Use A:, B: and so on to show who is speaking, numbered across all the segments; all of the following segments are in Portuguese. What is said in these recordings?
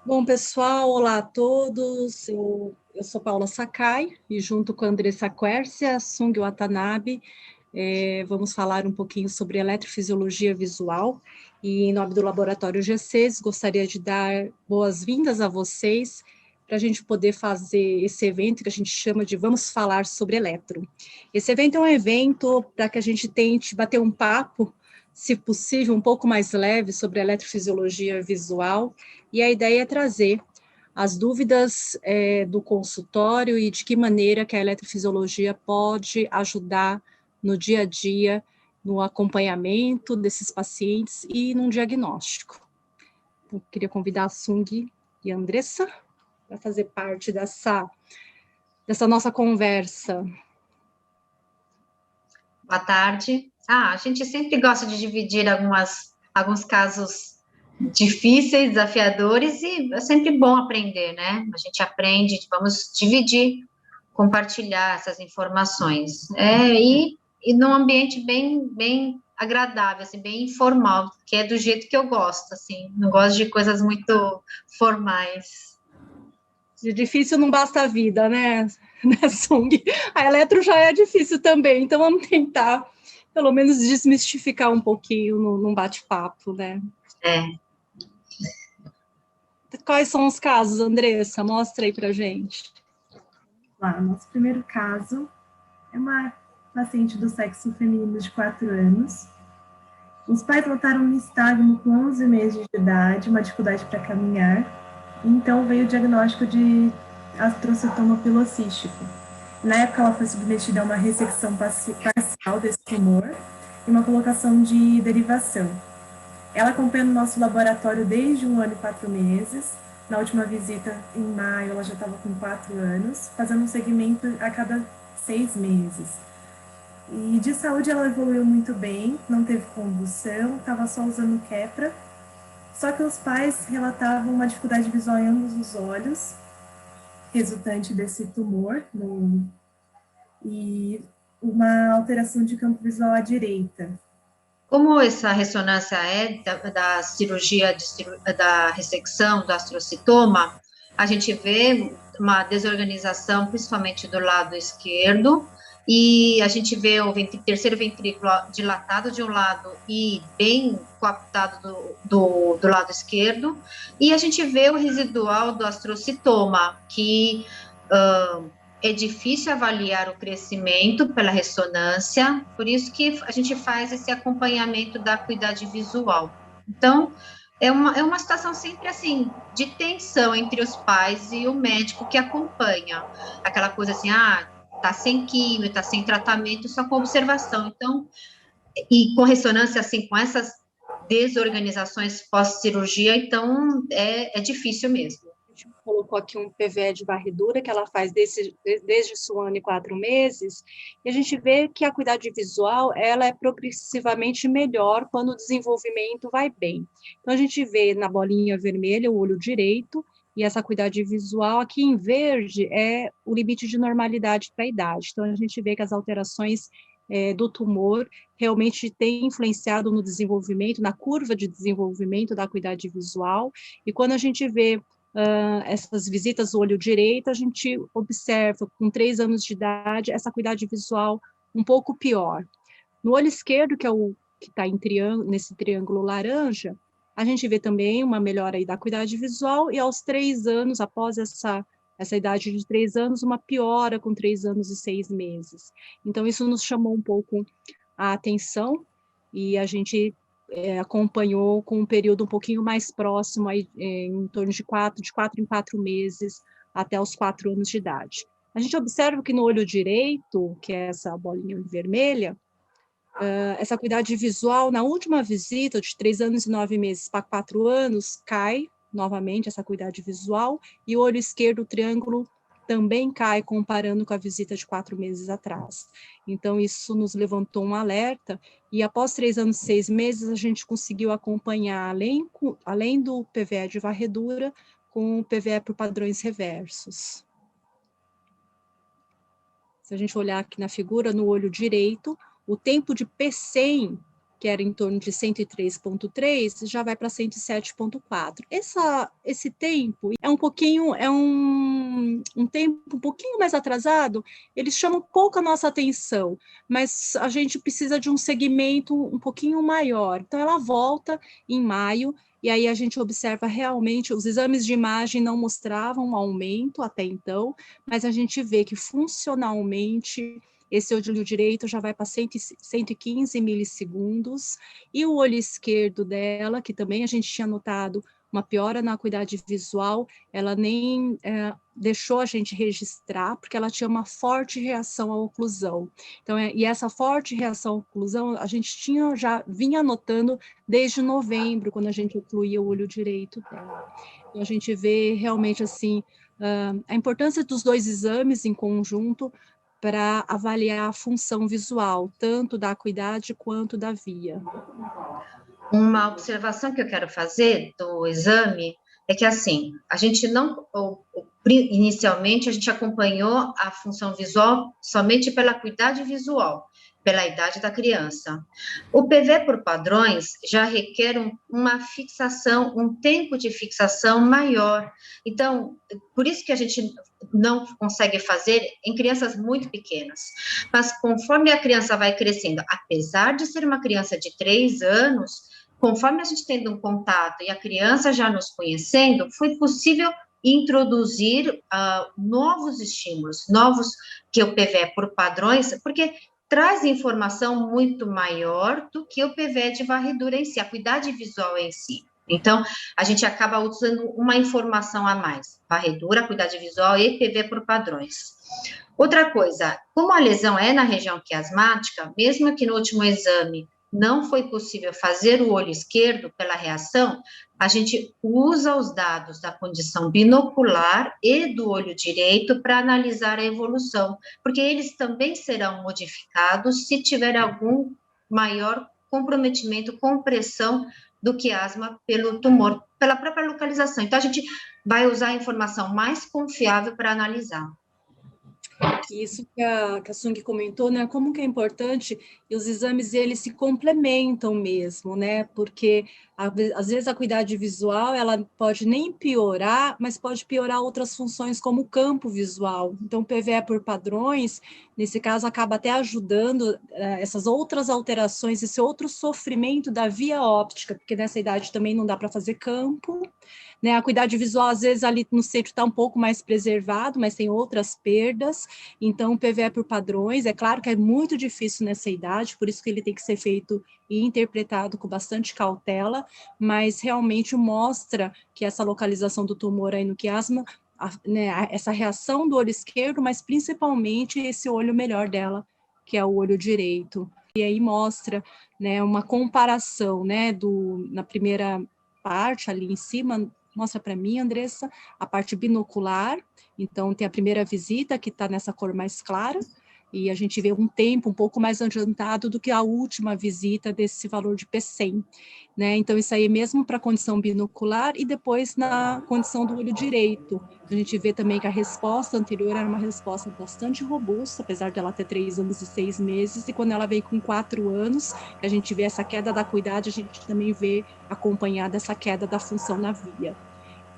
A: Bom, pessoal, olá a todos. Eu sou Paula Sakai e junto com a Andressa Quercia, Sung Watanabe, vamos falar um pouquinho sobre eletrofisiologia visual. E em nome do Laboratório G6, gostaria de dar boas-vindas a vocês para a gente poder fazer esse evento que a gente chama de Vamos Falar sobre Eletro. Esse evento é um evento para que a gente tente bater um papo, se possível, um pouco mais leve sobre a eletrofisiologia visual, e a ideia é trazer as dúvidas do consultório e de que maneira que a eletrofisiologia pode ajudar no dia a dia, no acompanhamento desses pacientes e no diagnóstico. Então, queria convidar a Sung e a Andressa para fazer parte dessa nossa conversa.
B: Boa tarde. A gente sempre gosta de dividir alguns casos difíceis, desafiadores, e é sempre bom aprender, né? A gente aprende, vamos dividir, compartilhar essas informações. E num ambiente bem agradável, assim, bem informal, que é do jeito que eu gosto, assim, não gosto de coisas muito formais.
A: De difícil não basta a vida, né, Sung? A eletro já é difícil também, então vamos tentar, pelo menos, desmistificar um pouquinho num bate-papo, né?
B: É.
A: Quais são os casos, Andressa? Mostra aí pra gente.
C: Nosso primeiro caso é uma paciente do sexo feminino de 4 anos. Os pais notaram um nistagmo com 11 meses de idade, uma dificuldade para caminhar, e então veio o diagnóstico de astrocitoma pilocístico. Na época, ela foi submetida a uma ressecção parcial desse tumor e uma colocação de derivação. Ela acompanha no nosso laboratório desde 1 ano e 4 meses. Na última visita, em maio, ela já estava com 4 anos, fazendo um segmento a cada 6 meses. E de saúde ela evoluiu muito bem, não teve convulsão, estava só usando Keppra. Só que os pais relatavam uma dificuldade visual em ambos os olhos, resultante desse tumor, e uma alteração de campo visual à direita.
B: Como essa ressonância é da cirurgia, da ressecção do astrocitoma, a gente vê uma desorganização, principalmente do lado esquerdo, e a gente vê o terceiro ventrículo dilatado de um lado e bem coaptado do lado esquerdo, e a gente vê o residual do astrocitoma, que é difícil avaliar o crescimento pela ressonância, por isso que a gente faz esse acompanhamento da acuidade visual. Então, é uma situação sempre assim, de tensão entre os pais e o médico que acompanha. Aquela coisa assim, tá sem químio, tá sem tratamento, só com observação. Então, e com ressonância, assim, com essas desorganizações pós-cirurgia, então é difícil mesmo.
A: A gente colocou aqui um PVE de varredura que ela faz desde o ano e 4 meses, e a gente vê que a acuidade visual ela é progressivamente melhor quando o desenvolvimento vai bem. Então, a gente vê na bolinha vermelha o olho direito, e essa acuidade visual aqui em verde é o limite de normalidade para a idade. Então, a gente vê que as alterações do tumor realmente têm influenciado no desenvolvimento, na curva de desenvolvimento da acuidade visual, e quando a gente vê essas visitas do olho direito, a gente observa, com 3 anos de idade, essa acuidade visual um pouco pior. No olho esquerdo, que é o que está nesse triângulo laranja, a gente vê também uma melhora aí da acuidade visual, e aos 3 anos, após essa idade de 3 anos, uma piora com 3 anos e 6 meses. Então, isso nos chamou um pouco a atenção, e a gente acompanhou com um período um pouquinho mais próximo, aí, em torno de 4 em 4 meses, até os 4 anos de idade. A gente observa que no olho direito, que é essa bolinha vermelha, essa acuidade visual, na última visita, de 3 anos e 9 meses para 4 anos, cai novamente essa acuidade visual, e o olho esquerdo, o triângulo, também cai, comparando com a visita de 4 meses atrás. Então, isso nos levantou um alerta, e após 3 anos e 6 meses, a gente conseguiu acompanhar, além do PVE de varredura, com o PVE por padrões reversos. Se a gente olhar aqui na figura, no olho direito, o tempo de P100 que era em torno de 103,3, já vai para 107,4. Esse tempo é um tempo um pouquinho mais atrasado, eles chamam pouco a nossa atenção, mas a gente precisa de um segmento um pouquinho maior. Então, ela volta em maio, e aí a gente observa realmente, os exames de imagem não mostravam um aumento até então, mas a gente vê que funcionalmente esse olho direito já vai para 115 milissegundos, e o olho esquerdo dela, que também a gente tinha notado uma piora na acuidade visual, ela nem deixou a gente registrar, porque ela tinha uma forte reação à oclusão. Então, e essa forte reação à oclusão, a gente já vinha notando desde novembro, quando a gente ocluía o olho direito dela. Então, a gente vê realmente, assim, a importância dos dois exames em conjunto para avaliar a função visual, tanto da acuidade quanto da via.
B: Uma observação que eu quero fazer do exame é que, assim, a gente não, inicialmente, a gente acompanhou a função visual somente pela acuidade visual, pela idade da criança. O PV por padrões já requer uma fixação, um tempo de fixação maior. Então, por isso que a gente não consegue fazer em crianças muito pequenas. Mas conforme a criança vai crescendo, apesar de ser uma criança de 3 anos, conforme a gente tendo um contato e a criança já nos conhecendo, foi possível introduzir novos estímulos, novos que o PV por padrões, porque traz informação muito maior do que o PV de varredura em si, a acuidade visual em si. Então, a gente acaba usando uma informação a mais, varredura, acuidade visual e PV por padrões. Outra coisa, como a lesão é na região quiasmática, mesmo que no último exame não foi possível fazer o olho esquerdo pela reação, a gente usa os dados da condição binocular e do olho direito para analisar a evolução, porque eles também serão modificados se tiver algum maior comprometimento, compressão do quiasma pelo tumor, pela própria localização. Então, a gente vai usar a informação mais confiável para analisar.
A: Isso que a Sung comentou, né? Como que é importante, e os exames, eles se complementam mesmo, né? Porque, às vezes, a acuidade visual, ela pode nem piorar, mas pode piorar outras funções, como o campo visual. Então, o PVE por padrões, nesse caso, acaba até ajudando essas outras alterações, esse outro sofrimento da via óptica, porque nessa idade também não dá para fazer campo, né? A acuidade visual, às vezes, ali no centro está um pouco mais preservado, mas tem outras perdas. Então, o PVE por padrões, é claro que é muito difícil nessa idade, por isso que ele tem que ser feito e interpretado com bastante cautela, mas realmente mostra que essa localização do tumor aí no quiasma, né, essa reação do olho esquerdo, mas principalmente esse olho melhor dela, que é o olho direito. E aí mostra, né, uma comparação, né, na primeira parte ali em cima. Mostra para mim, Andressa, a parte binocular. Então, tem a primeira visita, que está nessa cor mais clara, e a gente vê um tempo um pouco mais adiantado do que a última visita desse valor de P100, né? Então, isso aí é mesmo para a condição binocular e depois na condição do olho direito. A gente vê também que a resposta anterior era uma resposta bastante robusta, apesar de ela ter 3 anos e 6 meses, e quando ela veio com 4 anos, a gente vê essa queda da acuidade, a gente também vê acompanhada essa queda da função na via.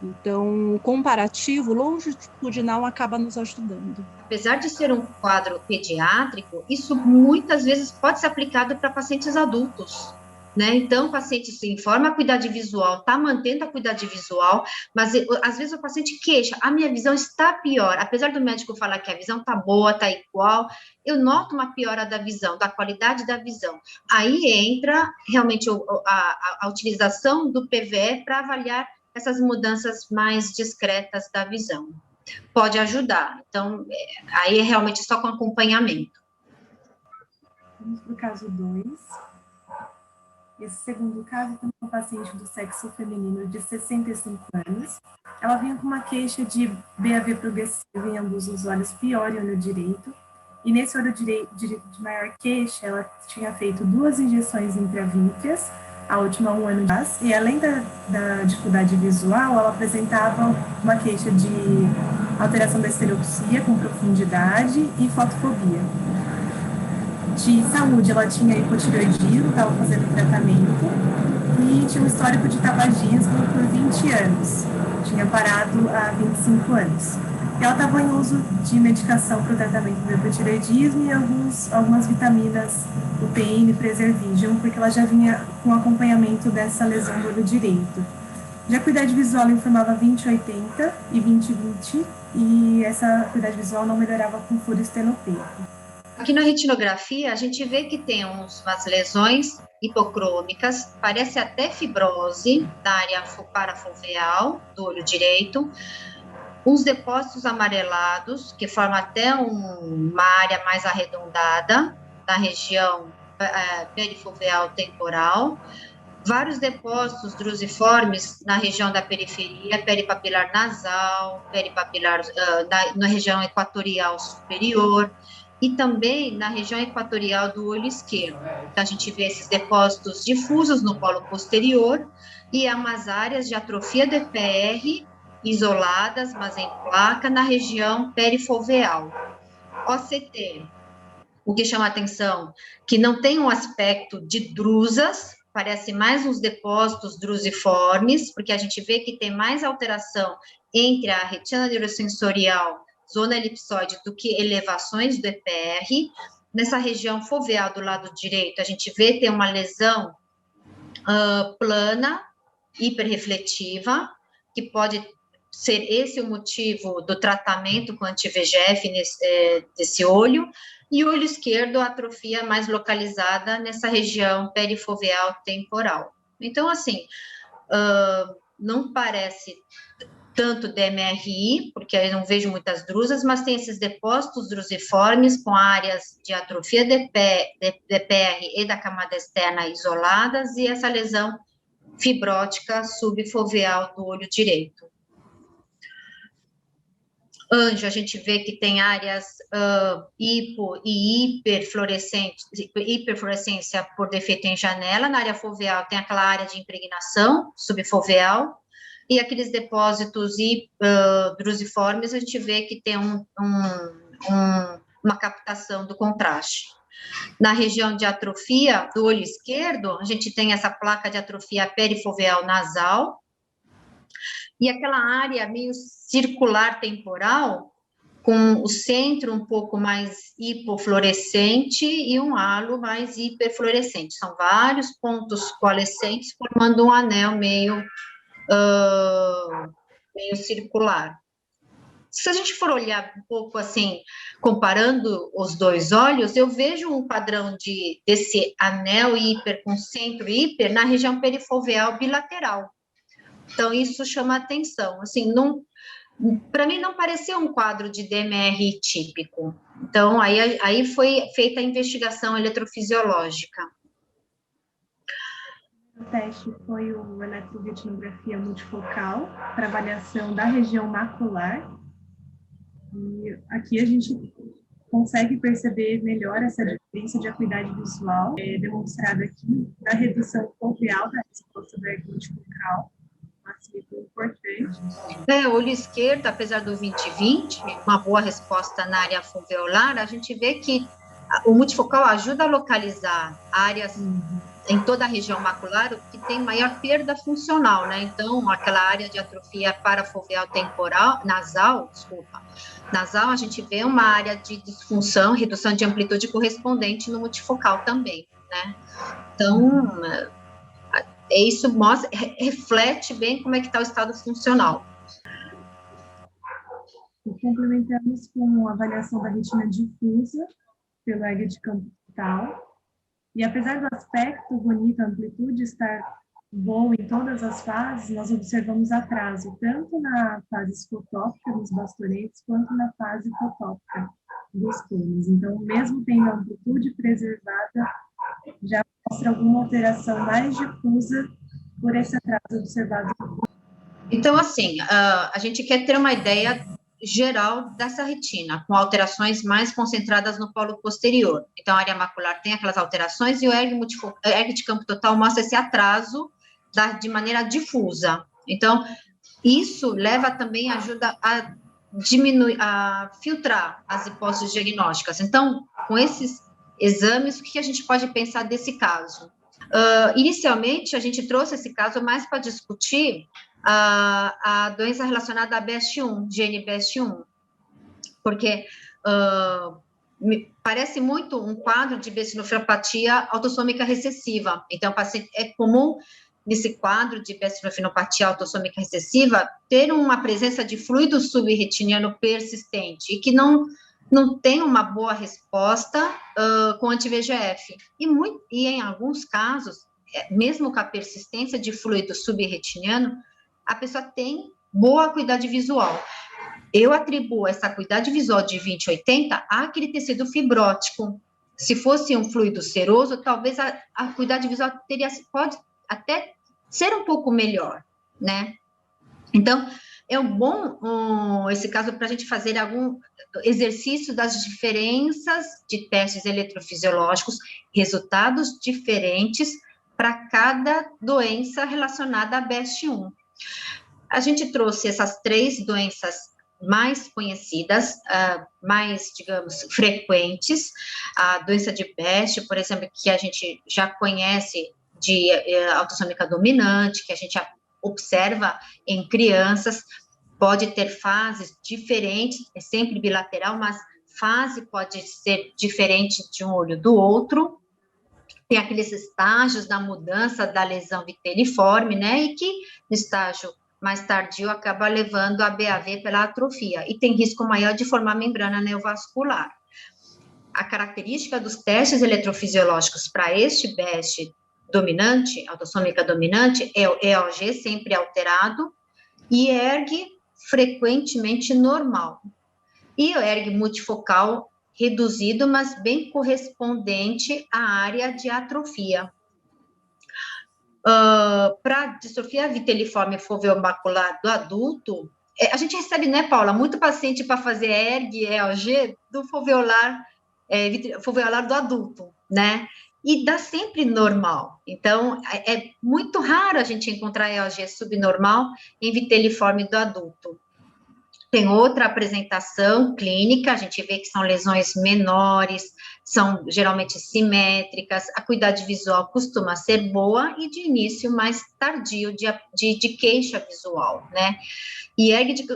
A: Então, o comparativo longitudinal acaba nos ajudando.
B: Apesar de ser um quadro pediátrico, isso muitas vezes pode ser aplicado para pacientes adultos, né? Então, o paciente se informa a acuidade visual, está mantendo a acuidade visual, mas às vezes o paciente queixa, a minha visão está pior, apesar do médico falar que a visão está boa, está igual, eu noto uma piora da visão, da qualidade da visão. Aí entra realmente a utilização do PVE para avaliar essas mudanças mais discretas da visão. Pode ajudar. Então, aí é realmente só com acompanhamento.
C: Vamos para o caso 2. Esse segundo caso tem uma paciente do sexo feminino de 65 anos. Ela vinha com uma queixa de BAV progressivo em ambos os olhos, pior em olho direito. E nesse olho direito de maior queixa, ela tinha feito 2 injeções intravítreas, a última 1 ano atrás, e além da dificuldade visual, ela apresentava uma queixa de alteração da estereopsia com profundidade e fotofobia. de saúde, ela tinha hipotireoidismo, estava fazendo tratamento, e tinha um histórico de tabagismo por 20 anos. Tinha parado há 25 anos. E ela estava em uso de medicação para o tratamento do hipotireoidismo e algumas vitaminas, o UPN, Preservision, porque ela já vinha com acompanhamento dessa lesão do olho direito. Já a acuidade visual informava 20/80 e 20/20, e essa acuidade visual não melhorava com fluorescenopeito.
B: Aqui na retinografia, a gente vê que tem umas lesões hipocrômicas, parece até fibrose da área parafoveal do olho direito, uns depósitos amarelados, que formam até uma área mais arredondada da região perifoveal temporal, vários depósitos drusiformes na região da periferia, peripapilar nasal, peripapilar na região equatorial superior, e também na região equatorial do olho esquerdo. Então, a gente vê esses depósitos difusos no polo posterior e há umas áreas de atrofia DPR isoladas, mas em placa, na região perifoveal. OCT, o que chama atenção, que não tem um aspecto de drusas, parece mais uns depósitos drusiformes, porque a gente vê que tem mais alteração entre a retina neurosensorial, zona elipsoide, do que elevações do EPR. Nessa região foveal do lado direito, a gente vê que tem uma lesão plana, hiperrefletiva, que pode ser esse o motivo do tratamento com anti-VEGF desse olho, e o olho esquerdo, a atrofia mais localizada nessa região perifoveal temporal. Então, assim, não parece tanto DMRI, porque eu não vejo muitas drusas, mas tem esses depósitos drusiformes com áreas de atrofia DPR e da camada externa isoladas, e essa lesão fibrótica subfoveal do olho direito. Anjo, a gente vê que tem áreas hipo e hiperfluorescência por defeito em janela. Na área foveal tem aquela área de impregnação subfoveal, e aqueles depósitos drusiformes, a gente vê que tem uma captação do contraste. Na região de atrofia do olho esquerdo, a gente tem essa placa de atrofia perifoveal nasal, e aquela área meio circular temporal, com o centro um pouco mais hipofluorescente e um halo mais hiperfluorescente. São vários pontos coalescentes formando um anel meio circular. Se a gente for olhar um pouco assim, comparando os dois olhos, eu vejo um padrão desse anel hiper com centro hiper na região perifoveal bilateral. Então, isso chama atenção. Assim, para mim, não pareceu um quadro de DMR típico. Então, aí foi feita a investigação eletrofisiológica.
C: O teste foi o eletroretinografia multifocal para avaliação da região macular. E aqui a gente consegue perceber melhor essa diferença de acuidade visual, demonstrada aqui na redução foveal da resposta do ERG multifocal. Importante.
B: O olho esquerdo, apesar do 20/20, uma boa resposta na área foveolar, a gente vê que o multifocal ajuda a localizar áreas em toda a região macular que tem maior perda funcional, né? Então, aquela área de atrofia parafoveal temporal, nasal, a gente vê uma área de disfunção, redução de amplitude correspondente no multifocal também, né? Então, isso reflete bem como é que está o estado funcional.
C: E complementamos com a avaliação da retina difusa pelo ERG de campo total. E apesar do aspecto bonito, a amplitude estar boa em todas as fases, nós observamos atraso, tanto na fase escotópica dos bastonetes, quanto na fase fotópica dos cones. Então, mesmo tendo a amplitude preservada, já mostra alguma alteração mais difusa por esse atraso observado.
B: Então, assim, a gente quer ter uma ideia geral dessa retina, com alterações mais concentradas no polo posterior. Então, a área macular tem aquelas alterações e o ERG de campo total mostra esse atraso de maneira difusa. Então, isso leva também, ajuda a diminuir, a filtrar as hipóteses diagnósticas. Então, com esses exames, o que a gente pode pensar desse caso? Inicialmente, a gente trouxe esse caso mais para discutir a doença relacionada à BEST1, gene BEST1, porque me parece muito um quadro de beta-esofenopatia autossômica recessiva. Então, é comum, nesse quadro de beta-esofenopatia autossômica recessiva, ter uma presença de fluido subretiniano persistente e que não tem uma boa resposta com anti-VEGF. E em alguns casos, mesmo com a persistência de fluido subretiniano, a pessoa tem boa acuidade visual. Eu atribuo essa acuidade visual de 20/80 àquele tecido fibrótico. Se fosse um fluido seroso, talvez a acuidade visual pode até ser um pouco melhor, né? Então, é um bom esse caso para a gente fazer algum exercício das diferenças de testes eletrofisiológicos, resultados diferentes para cada doença relacionada à BEST1. A gente trouxe essas 3 doenças mais conhecidas, mais, digamos, frequentes, a doença de BEST, por exemplo, que a gente já conhece de autossômica dominante, que a gente observa em crianças, pode ter fases diferentes, é sempre bilateral, mas fase pode ser diferente de um olho do outro. Tem aqueles estágios da mudança da lesão viteliforme, né, e que no estágio mais tardio acaba levando a BAV pela atrofia, e tem risco maior de formar membrana neovascular. A característica dos testes eletrofisiológicos para este BEST dominante, autossômica dominante, é o EOG sempre alterado e ERG frequentemente normal. E o ERG multifocal reduzido, mas bem correspondente à área de atrofia. Para distrofia viteliforme foveomacular do adulto, a gente recebe, né, Paula, muito paciente para fazer ERG e EOG do foveolar do adulto, né? E dá sempre normal. Então, é muito raro a gente encontrar EOG subnormal em viteliforme do adulto. Tem outra apresentação clínica, a gente vê que são lesões menores, são geralmente simétricas, a acuidade visual costuma ser boa e de início mais tardio de queixa visual, né? E ERG de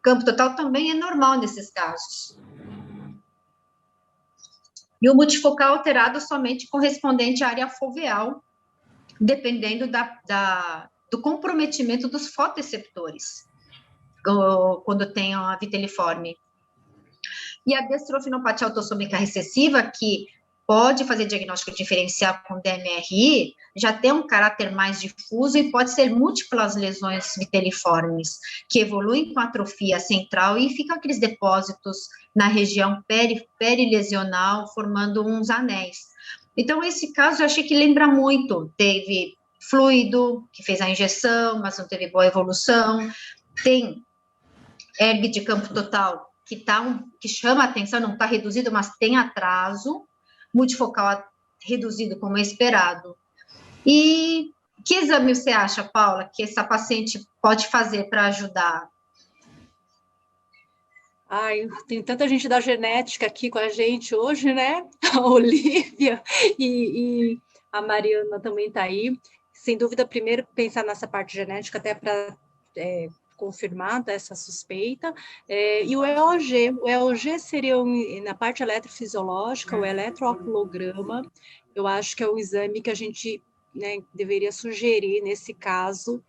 B: campo total também é normal nesses casos. E o multifocal alterado somente correspondente à área foveal, dependendo do comprometimento dos fotoreceptores, quando tem a viteliforme. E a dextrofenopatia autossômica recessiva, que pode fazer diagnóstico diferencial com DMRI, já tem um caráter mais difuso e pode ser múltiplas lesões viteliformes, que evoluem com atrofia central e ficam aqueles depósitos na região perilesional, formando uns anéis. Então, esse caso eu achei que lembra muito, teve fluido, que fez a injeção, mas não teve boa evolução, tem ERG de campo total, que chama a atenção, não está reduzido, mas tem atraso, multifocal reduzido como esperado. E que exame você acha, Paula, que essa paciente pode fazer para ajudar?
A: Ai, tem tanta gente da genética aqui com a gente hoje, né? A Olivia e a Mariana também está aí. Sem dúvida, primeiro pensar nessa parte genética, até para confirmada essa suspeita, e o EOG seria, na parte eletrofisiológica, o eletrooculograma, eu acho que é um exame que a gente, né, deveria sugerir nesse caso,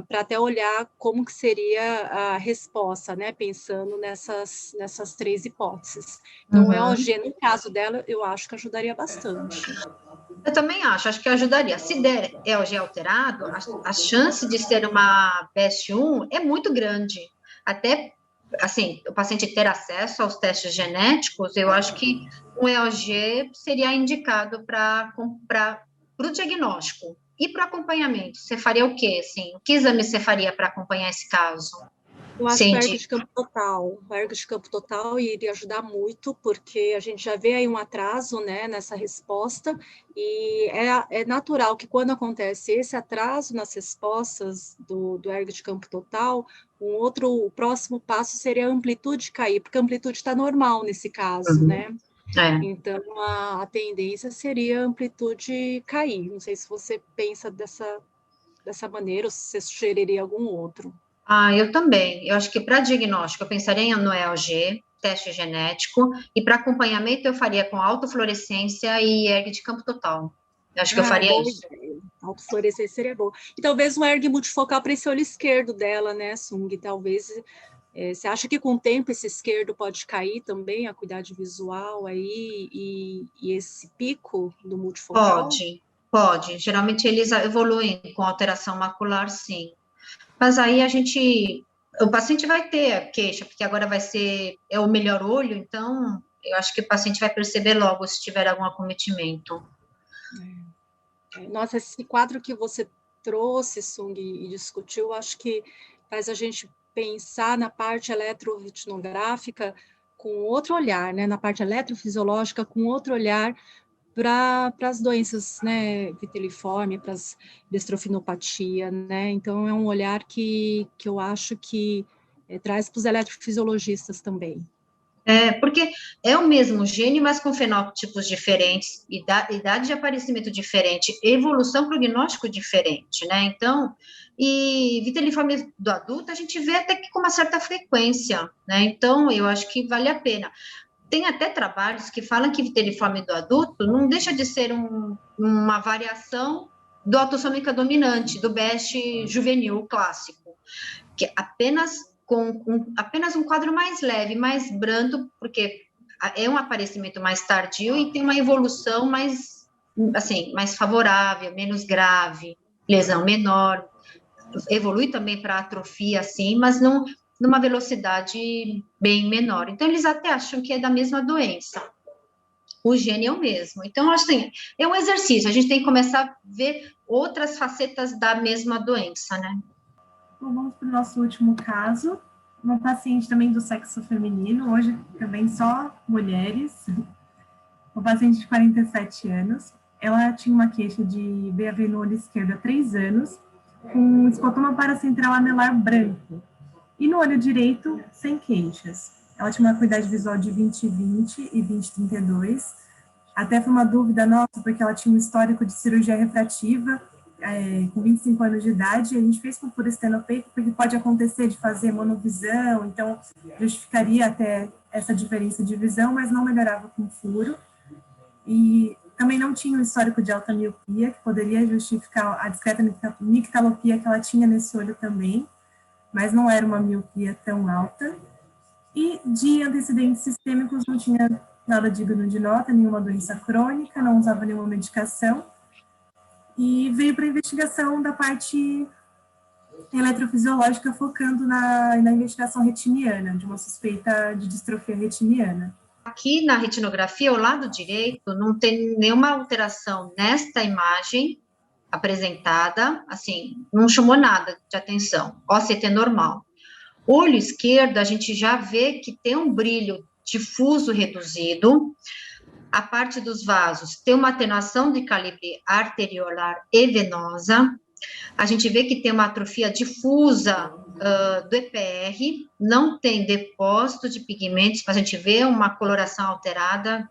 A: para até olhar como que seria a resposta, né, pensando nessas 3 hipóteses. Então, o EOG, no caso dela, eu acho que ajudaria bastante.
B: Eu também acho que ajudaria. Se der EOG alterado, a chance de ser uma BEST1 é muito grande. Até, assim, o paciente ter acesso aos testes genéticos, eu acho que um EOG seria indicado para o diagnóstico. E para o acompanhamento, você faria o quê, assim? Que exame você faria para acompanhar esse caso?
A: Eu acho que o ERG de campo total. O ERG de campo total iria ajudar muito, porque a gente já vê aí um atraso, né, nessa resposta, e é natural que quando acontece esse atraso nas respostas do ERG de campo total, o próximo passo seria a amplitude cair, porque a amplitude está normal nesse caso, né? Então, a tendência seria a amplitude cair. Não sei se você pensa dessa maneira, ou se você sugeriria algum outro.
B: Eu também. Eu acho que para diagnóstico, eu pensaria no ELG, teste genético, e para acompanhamento eu faria com autofluorescência e ERG de campo total. Eu acho que eu faria
A: boa
B: isso.
A: ideia. Autofluorescência seria bom. E talvez um ERG multifocal para esse olho esquerdo dela, né, Sung? Talvez, você acha que com o tempo esse esquerdo pode cair também, a acuidade visual aí, e esse pico do multifocal?
B: Pode. Geralmente eles evoluem com alteração macular, sim. Mas aí o paciente vai ter a queixa, porque agora é o melhor olho, então eu acho que o paciente vai perceber logo se tiver algum acometimento.
A: Nossa, esse quadro que você trouxe, Sung, e discutiu, acho que faz a gente pensar na parte eletroretinográfica com outro olhar, né? Na parte eletrofisiológica com outro olhar para as doenças, né, viteliforme, para as distrofinopatia, né? Então, é um olhar que eu acho que traz para os eletrofisiologistas também.
B: Porque é o mesmo gene, mas com fenótipos diferentes, idade de aparecimento diferente, evolução prognóstico diferente, né? Então, e viteliforme do adulto, a gente vê até que com uma certa frequência, né? Então, eu acho que vale a pena. Tem até trabalhos que falam que viteliforme do adulto não deixa de ser uma variação do autossômica dominante, do BEST juvenil clássico, que apenas um quadro mais leve, mais brando, porque é um aparecimento mais tardio e tem uma evolução mais, assim, mais favorável, menos grave, lesão menor, evolui também para atrofia, assim, mas não numa velocidade bem menor. Então, eles até acham que é da mesma doença. O gene é o mesmo. Então, assim, é um exercício. A gente tem que começar a ver outras facetas da mesma doença, né?
C: Bom, vamos para o nosso último caso. Uma paciente também do sexo feminino, hoje também só mulheres. Uma paciente de 47 anos. Ela tinha uma queixa de BAV no olho esquerdo há 3 anos, com escotoma paracentral anelar branco. E no olho direito, sem queixas. Ela tinha uma acuidade visual de 20/20 e 20/32. Até foi uma dúvida nossa, porque ela tinha um histórico de cirurgia refrativa, com 25 anos de idade. A gente fez com fluorescenopeito, porque pode acontecer de fazer monovisão, então justificaria até essa diferença de visão, mas não melhorava com fluoro. E também não tinha um histórico de alta miopia, que poderia justificar a discreta nictalopia que ela tinha nesse olho também, mas não era uma miopia tão alta. E de antecedentes sistêmicos não tinha nada digno de nota, nenhuma doença crônica, não usava nenhuma medicação. E veio para a investigação da parte eletrofisiológica, focando na investigação retiniana, de uma suspeita de distrofia retiniana.
B: Aqui na retinografia, o lado direito, não tem nenhuma alteração nesta imagem apresentada, assim, não chamou nada de atenção, OCT normal. Olho esquerdo, a gente já vê que tem um brilho difuso reduzido, a parte dos vasos tem uma atenuação de calibre arteriolar e venosa, a gente vê que tem uma atrofia difusa do EPR, não tem depósito de pigmentos, a gente vê uma coloração alterada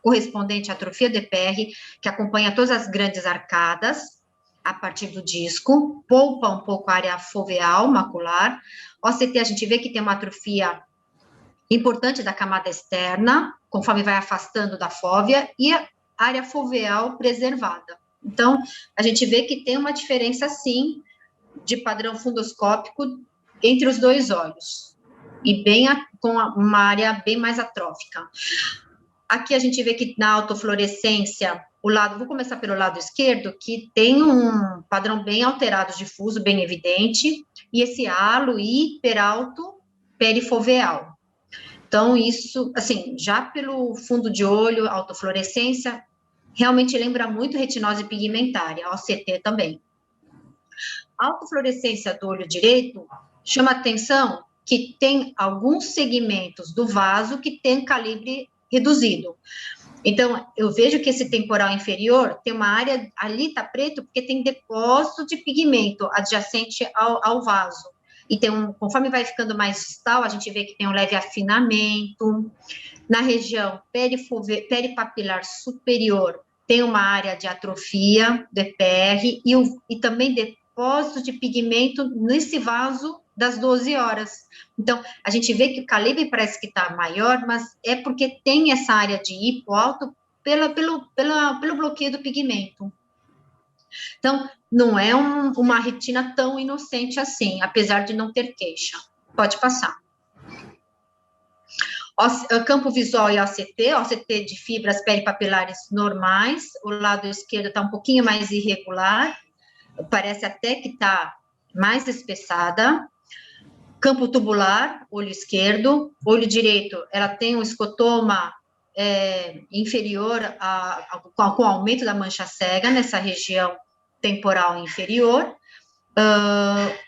B: correspondente à atrofia do EPR, que acompanha todas as grandes arcadas, a partir do disco, poupa um pouco a área foveal macular. OCT, a gente vê que tem uma atrofia importante da camada externa, conforme vai afastando da fóvea, e a área foveal preservada. Então, a gente vê que tem uma diferença, sim, de padrão fundoscópico entre os dois olhos, e com uma área bem mais atrófica. Aqui a gente vê que na autofluorescência, vou começar pelo lado esquerdo, que tem um padrão bem alterado, difuso, bem evidente, e esse halo hiperalto perifoveal. Então, isso, assim, já pelo fundo de olho, autofluorescência, realmente lembra muito retinose pigmentária, OCT também. A autofluorescência do olho direito chama atenção que tem alguns segmentos do vaso que tem calibre reduzido. Então, eu vejo que esse temporal inferior tem uma área, ali está preto, porque tem depósito de pigmento adjacente ao vaso. e conforme vai ficando mais distal, a gente vê que tem um leve afinamento. Na região peripapilar superior, tem uma área de atrofia, DPR, e também depósito de pigmento nesse vaso das 12 horas. Então, a gente vê que o calibre parece que está maior, mas é porque tem essa área de hipo alto pelo bloqueio do pigmento. Então, não é uma retina tão inocente assim, apesar de não ter queixa. Pode passar. Campo visual e OCT de fibras peripapilares normais, o lado esquerdo está um pouquinho mais irregular, parece até que está mais espessada. Campo tubular, olho esquerdo, olho direito, ela tem um escotoma inferior com o aumento da mancha cega nessa região temporal inferior.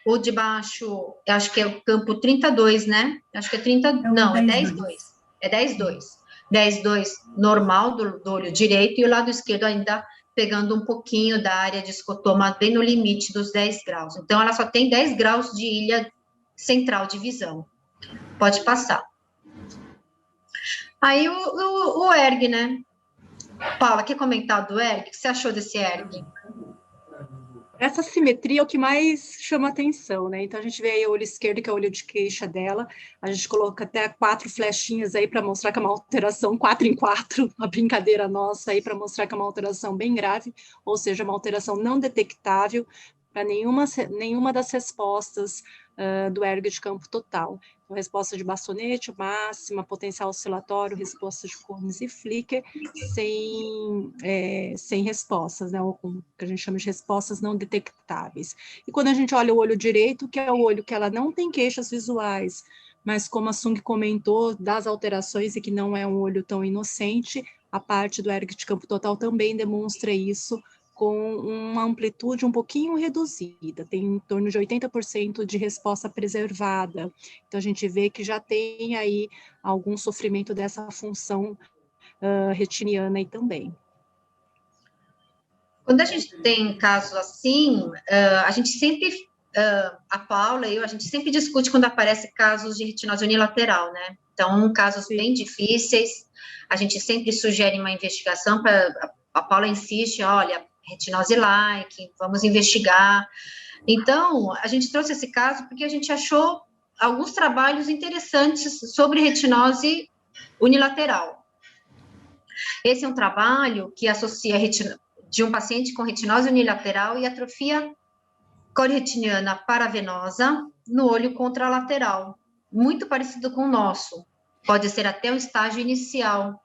B: O de baixo, eu acho que é o campo 32, né? Acho que é 30, não, é 10-2. É 10-2. 10-2 normal do olho direito, e o lado esquerdo ainda pegando um pouquinho da área de escotoma bem no limite dos 10 graus. Então, ela só tem 10 graus de ilha central de visão. Pode passar. Aí o ERG, né? Paula, quer comentar do ERG? O que você achou desse ERG?
A: Essa simetria é o que mais chama atenção, né? Então, a gente vê aí o olho esquerdo, que é o olho de queixa dela. A gente coloca até 4 flechinhas aí para mostrar que é uma alteração 4 em 4, uma brincadeira nossa aí para mostrar que é uma alteração bem grave, ou seja, uma alteração não detectável para nenhuma das respostas do ERG de campo total. Então, resposta de bastonete, máxima, potencial oscilatório, resposta de Cones e Flicker, sem respostas, né, ou com, que a gente chama de respostas não detectáveis. E quando a gente olha o olho direito, que é o olho que ela não tem queixas visuais, mas como a Sung comentou, das alterações e que não é um olho tão inocente, a parte do ERG de campo total também demonstra isso, com uma amplitude um pouquinho reduzida, tem em torno de 80% de resposta preservada. Então, a gente vê que já tem aí algum sofrimento dessa função retiniana aí também.
B: Quando a gente tem casos assim, a gente sempre, a Paula e eu, a gente sempre discute quando aparece casos de retinose unilateral, né? Então, casos bem difíceis, a gente sempre sugere uma investigação, a Paula insiste, olha, retinose-like, vamos investigar. Então, a gente trouxe esse caso porque a gente achou alguns trabalhos interessantes sobre retinose unilateral. Esse é um trabalho que associa de um paciente com retinose unilateral e atrofia corretiniana paravenosa no olho contralateral, muito parecido com o nosso. Pode ser até o estágio inicial,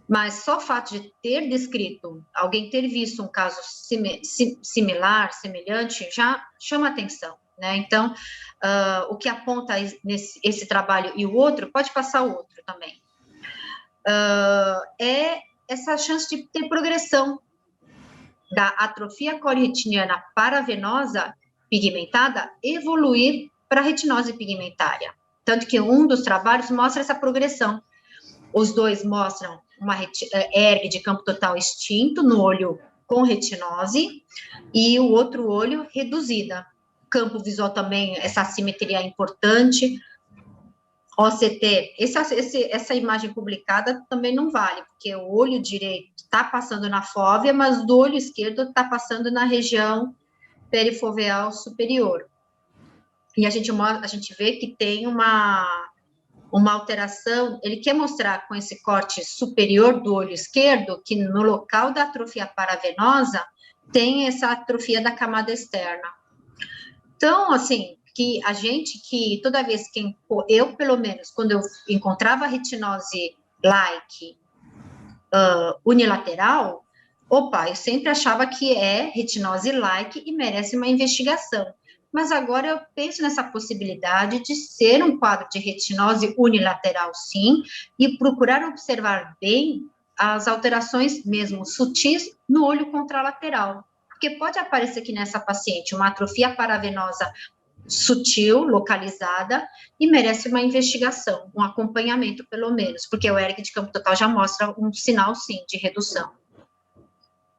B: mas só o fato de ter descrito, alguém ter visto um caso similar, semelhante, já chama atenção, né? Então, o que aponta esse trabalho e o outro, pode passar o outro também, é essa chance de ter progressão da atrofia corretiniana paravenosa pigmentada evoluir para retinose pigmentária. Tanto que um dos trabalhos mostra essa progressão. Os dois mostram uma ERG de campo total extinto no olho com retinose e o outro olho reduzida. Campo visual também, essa assimetria é importante. OCT, essa imagem publicada também não vale, porque o olho direito está passando na fóvea, mas do olho esquerdo está passando na região perifoveal superior. E a gente vê que tem uma alteração, ele quer mostrar com esse corte superior do olho esquerdo, que no local da atrofia paravenosa, tem essa atrofia da camada externa. Então, assim, que toda vez que eu, pelo menos, quando eu encontrava retinose like unilateral, eu sempre achava que é retinose like e merece uma investigação. Mas agora eu penso nessa possibilidade de ser um quadro de retinose unilateral, sim, e procurar observar bem as alterações, mesmo sutis, no olho contralateral. Porque pode aparecer aqui nessa paciente uma atrofia paravenosa sutil, localizada, e merece uma investigação, um acompanhamento, pelo menos, porque o ERG de campo total já mostra um sinal, sim, de redução.